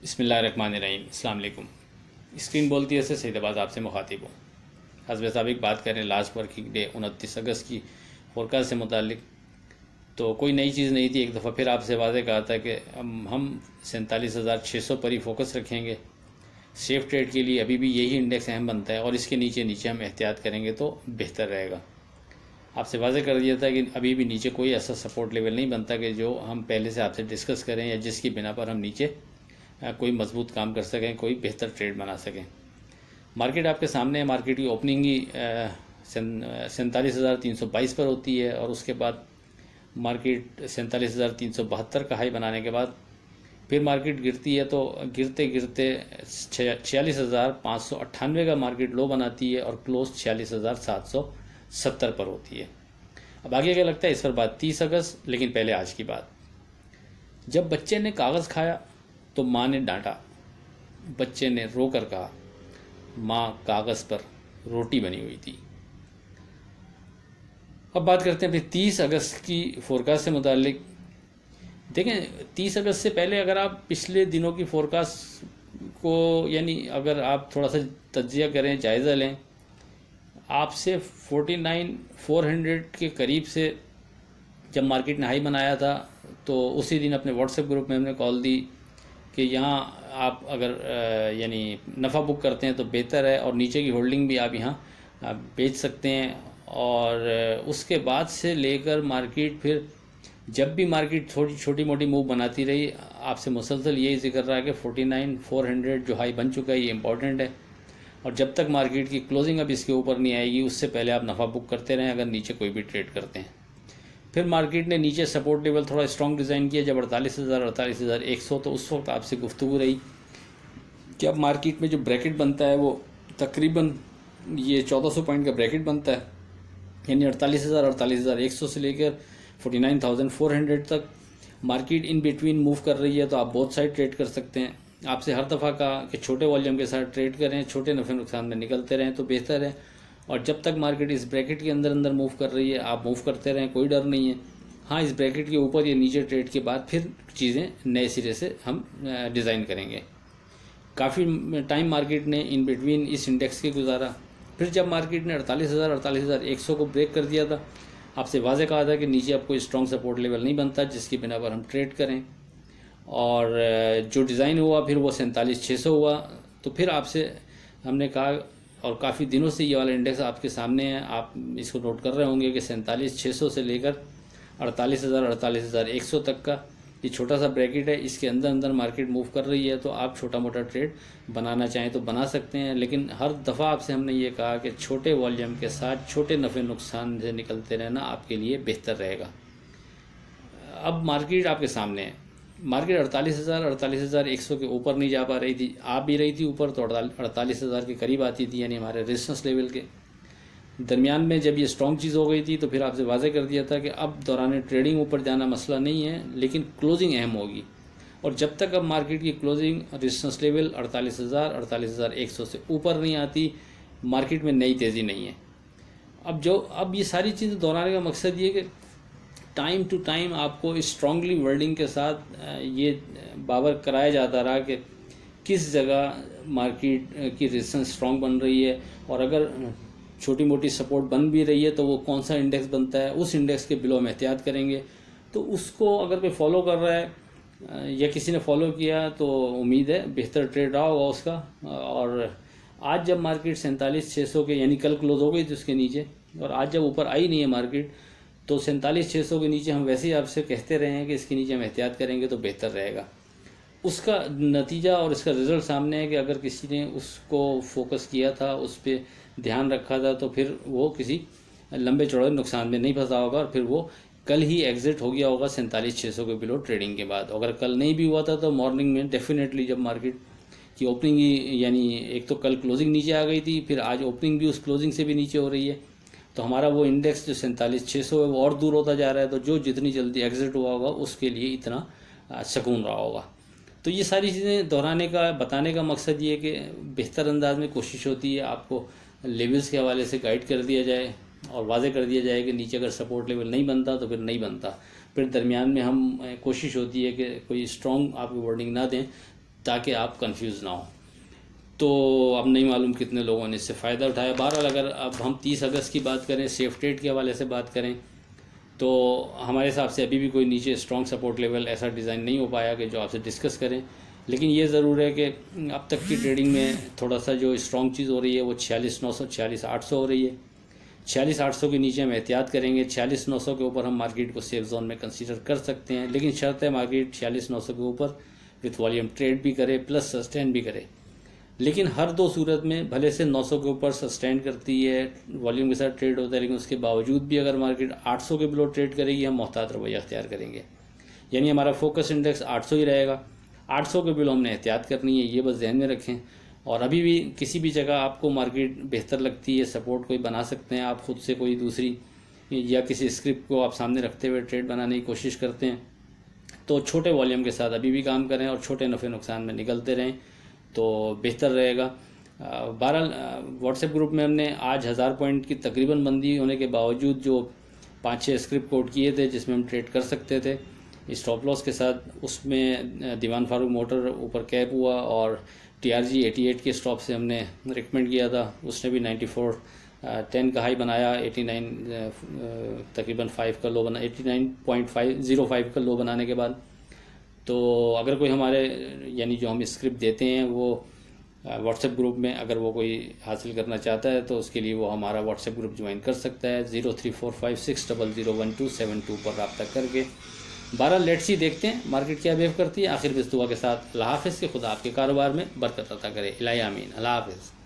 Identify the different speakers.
Speaker 1: बिस्मिल्लाहिर्रहमानिर्रहीम। अस्सलाम वालेकुम। स्क्रीन बोलती है से सईदाबाद आपसे मुखातिब हूँ। हस्ब साबिक बात करें लास्ट वर्किंग डे 29 अगस्त की फोरकास्ट से मुतालिक, तो कोई नई चीज़ नहीं थी। एक दफ़ा फिर आपसे वाज़े कहा था कि हम 47,600 पर ही फोकस रखेंगे। सेफ ट्रेड के लिए अभी भी यही इंडेक्स अहम बनता है और इसके नीचे नीचे हम एहतियात करेंगे तो बेहतर रहेगा। आपसे वाज़े कर दिया था कि अभी भी नीचे कोई ऐसा सपोर्ट लेवल नहीं बनता कि जो हम पहले से आपसे डिस्कस करें या जिसकी बिना पर हम नीचे कोई मजबूत काम कर सकें, कोई बेहतर ट्रेड बना सकें। मार्केट आपके सामने है। मार्केट की ओपनिंग ही 47,322 पर होती है और उसके बाद मार्केट 47,372 का हाई बनाने के बाद फिर मार्केट गिरती है, तो गिरते गिरते 46,598 का मार्केट लो बनाती है और क्लोज 46,770 पर होती है। अब आगे क्या लगता है इस पर बात 30 अगस्त, लेकिन पहले आज की बात। जब बच्चे ने कागज़ खाया तो माँ ने डांटा। बच्चे ने रोकर कहा, माँ कागज़ पर रोटी बनी हुई थी। अब बात करते हैं अपनी 30 अगस्त की फोरकास्ट से मुतालिक। देखें, 30 अगस्त से पहले अगर आप पिछले दिनों की फोरकास्ट को यानी अगर आप थोड़ा सा तज्जिया करें, जायज़ा लें, आपसे 49,400 के करीब से जब मार्केट ने हाई बनाया था तो उसी दिन अपने व्हाट्सएप ग्रुप में हमने कॉल दी कि यहाँ आप अगर यानी नफ़ा बुक करते हैं तो बेहतर है और नीचे की होल्डिंग भी आप यहाँ बेच सकते हैं। और उसके बाद से लेकर मार्केट फिर जब भी मार्केट थोड़ी छोटी मोटी मूव बनाती रही, आपसे मुसलसल यही जिक्र रहा कि 49,400 जो हाई बन चुका है ये इंपॉर्टेंट है और जब तक मार्केट की क्लोजिंग अब इसके ऊपर नहीं आएगी उससे पहले आप नफ़ा बुक करते रहें अगर नीचे कोई भी ट्रेड करते हैं। फिर मार्केट ने नीचे सपोर्ट लेवल थोड़ा स्ट्रॉन्ग डिज़ाइन किया जब 48,100, तो उस वक्त आपसे गुफ्तगू रही कि अब मार्केट में जो ब्रैकेट बनता है वो तकरीबन ये 1400 पॉइंट का ब्रैकेट बनता है, यानी 48,100 से लेकर 49,400 तक मार्केट इन बिटवीन मूव कर रही है। तो आप बोथ साइड ट्रेड कर सकते हैं। आपसे हर दफ़ा कहा कि छोटे वॉल्यूम के साथ ट्रेड करें, छोटे नफ़े नुकसान में निकलते रहें तो बेहतर है और जब तक मार्केट इस ब्रैकेट के अंदर अंदर मूव कर रही है आप मूव करते रहें, कोई डर नहीं है। हाँ, इस ब्रैकेट के ऊपर या नीचे ट्रेड के बाद फिर चीज़ें नए सिरे से हम डिज़ाइन करेंगे। काफ़ी टाइम मार्केट ने इन बिटवीन इस इंडेक्स के गुजारा। फिर जब मार्केट ने 48,100 को ब्रेक कर दिया था, आपसे वाज़े कहा था कि नीचे अब कोई स्ट्रॉन्ग सपोर्ट लेवल नहीं बनता जिसकी बिना पर हम ट्रेड करें और जो डिज़ाइन हुआ फिर वो 47,600 हुआ। तो फिर आपसे हमने कहा और काफ़ी दिनों से ये वाला इंडेक्स आपके सामने है, आप इसको नोट कर रहे होंगे कि 47,600 से लेकर 48,100 तक का ये छोटा सा ब्रैकेट है। इसके अंदर अंदर मार्केट मूव कर रही है तो आप छोटा मोटा ट्रेड बनाना चाहें तो बना सकते हैं, लेकिन हर दफ़ा आपसे हमने ये कहा कि छोटे वॉल्यूम के साथ छोटे नफ़े नुकसान से निकलते रहना आपके लिए बेहतर रहेगा। अब मार्केट आपके सामने है। मार्केट 48,100 के ऊपर नहीं जा पा रही थी, आ भी रही थी ऊपर तो 48,000 के करीब आती थी, यानी हमारे रेजिस्टेंस लेवल के दरमियान में जब ये स्ट्रॉन्ग चीज़ हो गई थी तो फिर आपसे वाज़े कर दिया था कि अब दौरान ट्रेडिंग ऊपर जाना मसला नहीं है, लेकिन क्लोजिंग अहम होगी। और जब तक अब मार्केट की क्लोजिंग रेजिस्टेंस लेवल 48,100 से ऊपर नहीं आती, मार्केट में नई तेज़ी नहीं है। अब ये सारी चीज़ें दोहराने का मकसद ये कि टाइम टू टाइम आपको स्ट्रांगली वर्डिंग के साथ ये बावर कराया जाता रहा कि किस जगह मार्केट की रेजिस्टेंस स्ट्रांग बन रही है और अगर छोटी मोटी सपोर्ट बन भी रही है तो वो कौन सा इंडेक्स बनता है, उस इंडेक्स के बिलो हम एहतियात करेंगे। तो उसको अगर कोई फॉलो कर रहा है या किसी ने फॉलो किया तो उम्मीद है बेहतर ट्रेड रहा होगा उसका। और आज जब मार्केट 47,600 के यानी कल क्लोज हो गई थी उसके नीचे और आज जब ऊपर आई नहीं है मार्केट, तो 47,600 के नीचे हम वैसे ही आपसे कहते रहे हैं कि इसके नीचे हम एहतियात करेंगे तो बेहतर रहेगा। उसका नतीजा और इसका रिज़ल्ट सामने है कि अगर किसी ने उसको फोकस किया था, उस पर ध्यान रखा था, तो फिर वो किसी लंबे चौड़े नुकसान में नहीं फंसा होगा और फिर वो कल ही एग्जिट हो गया होगा 47,600 के बिलो ट्रेडिंग के बाद। अगर कल नहीं भी हुआ था तो मॉर्निंग में डेफिनेटली जब मार्केट की ओपनिंग ही यानी एक तो कल क्लोजिंग नीचे आ गई थी, फिर आज ओपनिंग भी उस क्लोजिंग से भी नीचे हो रही है, तो हमारा वो इंडेक्स जो 47,600 है वो और दूर होता जा रहा है। तो जो जितनी जल्दी एग्जिट हुआ होगा उसके लिए इतना सुकून रहा होगा। तो ये सारी चीज़ें दोहराने का बताने का मकसद ये है कि बेहतर अंदाज में कोशिश होती है आपको लेवल्स के हवाले से गाइड कर दिया जाए और वाज़े कर दिया जाए कि नीचे अगर सपोर्ट लेवल नहीं बनता तो फिर नहीं बनता। फिर दरमियान में हम कोशिश होती है कि कोई स्ट्रॉन्ग आपकी वर्डिंग ना दें ताकि आप कंफ्यूज ना हो। तो अब नहीं मालूम कितने लोगों ने इससे फ़ायदा उठाया। बहरहाल अगर अब हम 30 अगस्त की बात करें, सेफ ट्रेड के हवाले से बात करें, तो हमारे हिसाब से अभी भी कोई नीचे स्ट्रॉन्ग सपोर्ट लेवल ऐसा डिज़ाइन नहीं हो पाया कि जो आपसे डिस्कस करें। लेकिन ये ज़रूर है कि अब तक की ट्रेडिंग में थोड़ा सा जो स्ट्रॉन्ग चीज़ हो रही है वो 46,900 46,800 हो रही है। 46,800 के नीचे हम एहतियात करेंगे। 46,900 के ऊपर हम मार्केट को सेफ जोन में कंसीडर कर सकते हैं, लेकिन शर्त है मार्केट 46,900 के ऊपर विथ वॉल्यूम ट्रेड भी करे प्लस सस्टेन भी करे। लेकिन हर दो सूरत में भले से 900 के ऊपर सस्टेन करती है, वॉल्यूम के साथ ट्रेड होता है, लेकिन उसके बावजूद भी अगर मार्केट 800 के बिलो ट्रेड करेगी, हम मोहतात रवैया अख्तियार करेंगे। यानी हमारा फोकस इंडेक्स 800 ही रहेगा। 800 के बिलो हमने एहतियात करनी है, ये बस जहन में रखें। और अभी भी किसी भी जगह आपको मार्केट बेहतर लगती है, सपोर्ट कोई बना सकते हैं आप खुद से, कोई दूसरी या किसी स्क्रिप्ट को आप सामने रखते हुए ट्रेड बनाने की कोशिश करते हैं, तो छोटे वॉल्यूम के साथ अभी भी काम करें और छोटे नफ़े नुकसान में निकलते रहें तो बेहतर रहेगा। बहरहाल व्हाट्सएप ग्रुप में हमने आज 1000 पॉइंट की तकरीबन बंदी होने के बावजूद जो 5-6 स्क्रिप्ट कोड किए थे जिसमें हम ट्रेड कर सकते थे स्टॉप लॉस के साथ, उसमें दीवान फारूक मोटर ऊपर कैप हुआ और TRG 88 के स्टॉप से हमने रिकमेंड किया था, उसने भी 94.10 का हाई बनाया। 89 तकरीबन 5 का लो बना, 89.05 का लो बनाने के बाद। तो अगर कोई हमारे यानी जो हम स्क्रिप्ट देते हैं वो व्हाट्सएप ग्रुप में अगर वो कोई हासिल करना चाहता है तो उसके लिए वो हमारा व्हाट्सएप ग्रुप ज्वाइन कर सकता है 0345600172 पर रब्ता करके। 12 लेट्स ही देखते हैं मार्केट क्या बिहेव करती है। आखिर में इस दुआ के साथ अल्लाह हाफ़िज़ के खुदा आपके कारोबार में बरकत अता करे। इलाही आमीन। अल्लाह हाफ़िज़।